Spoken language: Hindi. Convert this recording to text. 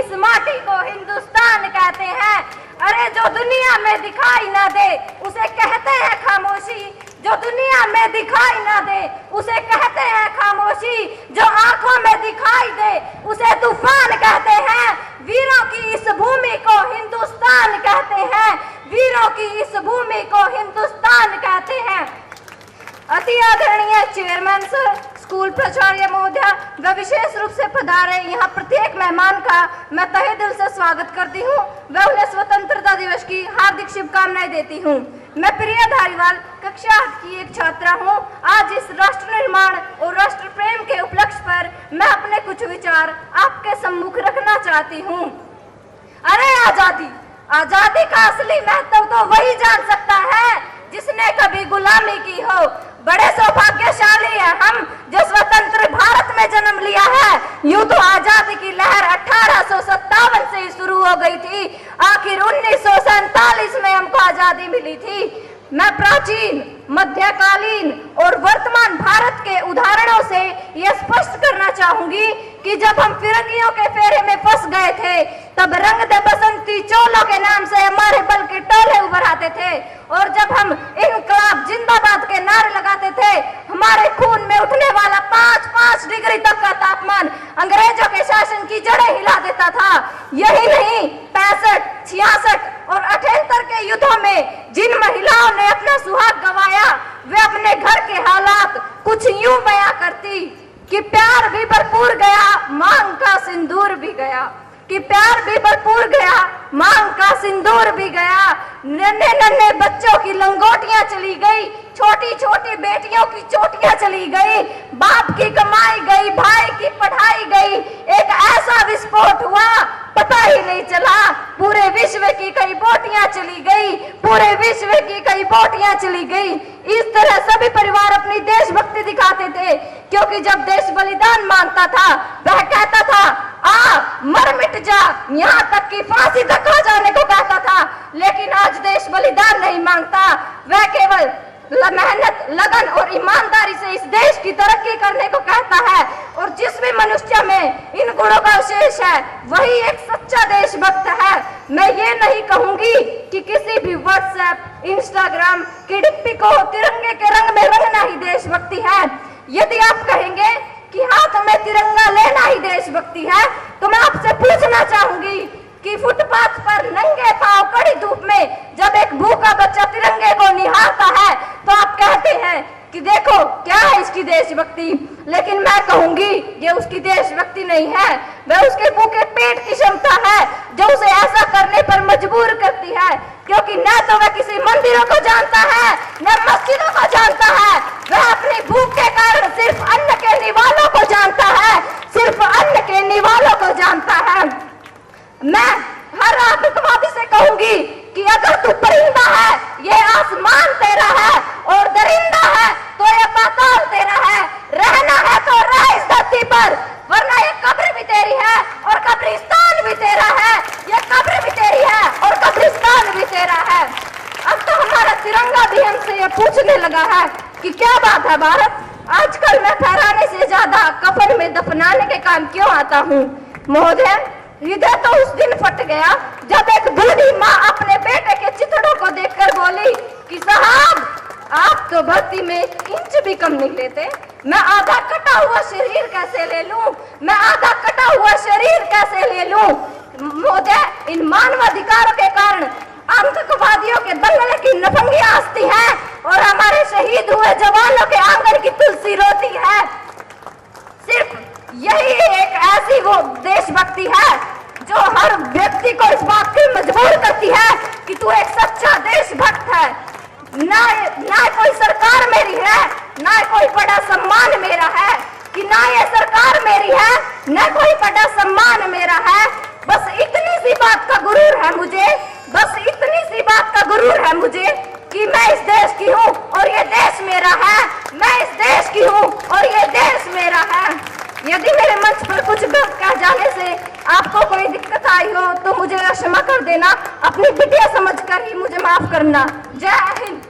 इस माटी को हिंदुस्तान कहते हैं। अरे जो दुनिया में दिखाई ना दे उसे कहते हैं खामोशी, जो दुनिया में दिखाई ना दे उसे कहते हैं खामोशी, जो आंखों में दिखाई दे उसे तूफान कहते हैं। वीरों की इस भूमि को हिंदुस्तान कहते हैं, वीरों की इस भूमि को हिंदुस्तान कहते हैं। अति आदरणीय चेयरमैन सर, स्कूल प्राचार्य महोदय व विशेष रूप से पधारे यहाँ प्रत्येक मेहमान का मैं तहे दिल से स्वागत करती हूँ व उन्हें स्वतंत्रता दिवस की हार्दिक शुभकामनाएं देती हूँ। मैं प्रिया धारीवाल कक्षा 8 की एक छात्रा हूँ। आज इस राष्ट्र निर्माण और राष्ट्र प्रेम के उपलक्ष्य पर मैं अपने कुछ विचार आपके सम्मुख रखना चाहती हूँ। अरे आजादी, आजादी का असली महत्व तो वही जान सकता है जिसने कभी गुलामी की हो। बड़े सौभाग्यशाली है हम जो स्वतंत्र भारत में जन्म लिया है। यूं तो आजादी की लहर 1857 से ही शुरू हो गई थी, आखिर 1947 में हमको आजादी मिली थी। मैं प्राचीन, मध्यकालीन और वर्तमान भारत के उदाहरणों से यह स्पष्ट करना चाहूंगी कि जब हम फिरंगियों के फेरे में फंस गए थे तब रंग दे बसंती चोलों के नाम से हमारे बल के टोले उभर आते थे, और जब हम इनकलाब जिंदाबाद के नारे लगाते थे हमारे खून में उठने वाला 5-5 डिग्री तक का तापमान अंग्रेजों के शासन की जड़ें हिला देता था। यही नहीं, 65, 66 और 78 के युद्धों में जिन महिलाओं ने अपना सुहाग गंवाया वे अपने घर के हालात कुछ यूं बयां करती कि प्यार भी भरपूर गया, मांग का सिंदूर भी गया, कि प्यार भी भरपूर गया, मांग का सिंदूर भी गया। नन्हे नन्हे बच्चों की लंगोटियां चली गई, छोटी छोटी बेटियों की चोटियां चली गई, बाप की कमाई गई, भाई की पढ़ाई गई। एक ऐसा विस्फोट हुआ पता ही नहीं चला, पूरे विश्व की कई बोटियां चली गई, पूरे विश्व की कई बोटियां चली गई। इस तरह सभी परिवार अपनी देशभक्ति दिखाते थे, क्योंकि जब देश बलिदान मांगता था वह कहता था आ मर मिट जा, यहाँ तक कि फांसी तक आ जाने को कहता था। लेकिन आज देश बलिदान नहीं मांगता, वह केवल मेहनत, लगन और ईमानदारी से इस देश की तरक्की करने को कहता है। और जिस भी मनुष्य में इन गुणों का अवशेष है वही एक सच्चा देशभक्त है। मैं ये नहीं कहूंगी कि किसी भी व्हाट्सएप, इंस्टाग्राम की डिप्पी को तिरंगे के रंग में रंगना ही देशभक्ति है। यदि आप कहेंगे कि हाथ में तिरंगा लेना ही देशभक्ति है तो मैं आपसे पूछना चाहूंगी कि फुटपाथ पर नंगे पांव कड़ी धूप में जब एक भूखा बच्चा तिरंगे को निहारता है तो आप कहते हैं कि देखो क्या है इसकी देशभक्ति। लेकिन मैं कहूंगी ये उसकी देशभक्ति नहीं है, वह उसके भूखे पेट की क्षमता है जो उसे ऐसा करने पर मजबूर करती है। क्योंकि न तो वह किसी मंदिरों को जानता है न मस्जिदों को जानता है, वह अपनी भूख के कारण सिर्फ अन्न के निवालों को जानता है, सिर्फ अन्न के निवालों को जानता है। मैं हर आतंकवादी से कहूंगी कि अगर तू परिंदा है ये आसमान तेरा है, और दरिंदा है तो ये पाताल तेरा है। रहना है तो रह इस धरती पर, वरना ये कब्र भी तेरी है और कब्रिस्तान भी तेरा है। ये कब्र भी तेरी है और कब्रिस्तान भी तेरा है। अब तो हमारा तिरंगा भी हमसे ये पूछने लगा है कि क्या बात है भारत, आजकल मैं फहराने से ज्यादा कफन में दफनाने के काम क्यों आता हूँ। महोदय, हृदय तो उस दिन फट गया जब एक बूढ़ी माँ अपने बेटे के चिथड़ों को देखकर बोली कि साहब आप तो भर्ती में इंच भी कम नहीं लेते, मैं आधा कटा हुआ शरीर कैसे ले लूं, मैं आधा कटा हुआ शरीर कैसे ले लूं। महोदय, इन मानवाधिकारों के कारण आतंकवादियों के दंगले की नफंगी आस्ती है और हमारे शहीद हुए जवानों के आंगन की तुलसी रोती है। सिर्फ यही एक ऐसी वो देशभक्ति है जो हर व्यक्ति को इस बात की मजबूर करती है कि तू एक सच्चा देशभक्त है। ना कोई सरकार मेरी है, ना कोई बड़ा सम्मान मेरा है, कि ना ये सरकार मेरी है, ना कोई बड़ा सम्मान मेरा है। बस इतनी सी बात का गुरूर है मुझे, बस इतनी सी बात का गुरूर है मुझे कि मैं इस देश की हूँ और ये देश मेरा है, मैं इस देश की हूँ और ये देश मेरा है। यदि मेरे मंच पर कुछ गलत कह जाने से आपको कोई दिक्कत आई हो तो मुझे क्षमा कर देना, अपनी बिटिया समझकर ही मुझे माफ करना। जय हिंद।